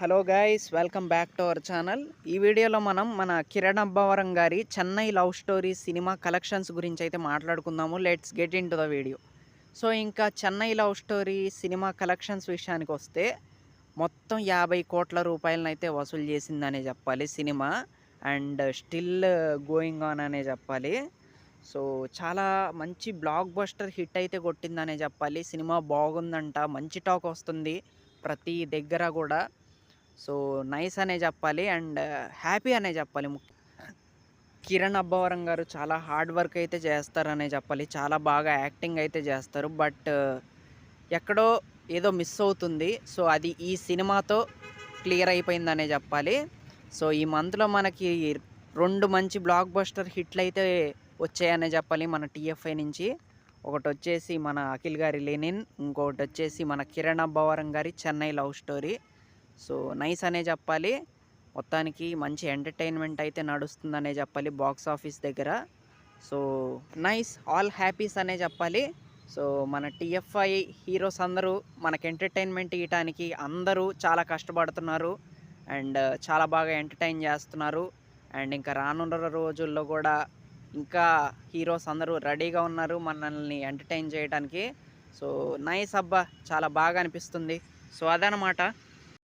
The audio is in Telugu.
Hello guys, welcome back to our channel. ఈ వీడియోలో మనం మన కిరణ్ అబ్బవరం గారి Chennai love story cinema collections గురించి అయితే మాట్లాడుకుందాము. Let's get into the video. So ఇంకా Chennai love story cinema collections విషయానికి వస్తే మొత్తం 50 కోట్ల రూపాయలనైతే వసూలు చేసిందనే చెప్పాలి cinema. And still going on అనే చెప్పాలి. సో చాలా మంచి బ్లాక్ బస్టర్ హిట్ అయితే కొట్టిందనే చెప్పాలి. సినిమా బాగుందంట, మంచి టాక్ వస్తుంది ప్రతి దగ్గర కూడా. సో నైస్ అనే చెప్పాలి అండ్ హ్యాపీ అనే చెప్పాలి. కిరణ్ అబ్బవరం గారు చాలా హార్డ్ వర్క్ అయితే చేస్తారనే చెప్పాలి. చాలా బాగా యాక్టింగ్ అయితే చేస్తారు. బట్ ఎక్కడో ఏదో మిస్ అవుతుంది. సో అది ఈ సినిమాతో క్లియర్ అయిపోయిందనే చెప్పాలి. సో ఈ మంత్లో మనకి 2 మంచి బ్లాక్ బస్టర్ హిట్లు అయితే వచ్చాయనే చెప్పాలి మన టీఎఫ్ఐ నుంచి. ఒకటి వచ్చేసి మన అఖిల్ గారి లెనిన్, ఇంకొకటి వచ్చేసి మన కిరణ్ అబ్బవరం గారి Chennai love story. So nice అనే చెప్పాలి. మొత్తానికి మంచి ఎంటర్టైన్మెంట్ అయితే నడుస్తుందనే చెప్పాలి బాక్స్ ఆఫీస్ దగ్గర. సో నైస్, ఆల్ హ్యాపీస్ అనే చెప్పాలి. సో మన టీఎఫ్ఐ హీరోస్ అందరూ మనకు ఎంటర్టైన్మెంట్ ఇవ్వడానికి అందరూ చాలా కష్టపడుతున్నారు అండ్ చాలా బాగా ఎంటర్టైన్ చేస్తున్నారు. అండ్ ఇంకా రానున్న రోజుల్లో కూడా ఇంకా హీరోస్ అందరూ రెడీగా ఉన్నారు మనల్ని ఎంటర్టైన్ చేయడానికి. సో నైస్ అబ్బా, చాలా బాగా అనిపిస్తుంది. సో అదనమాట.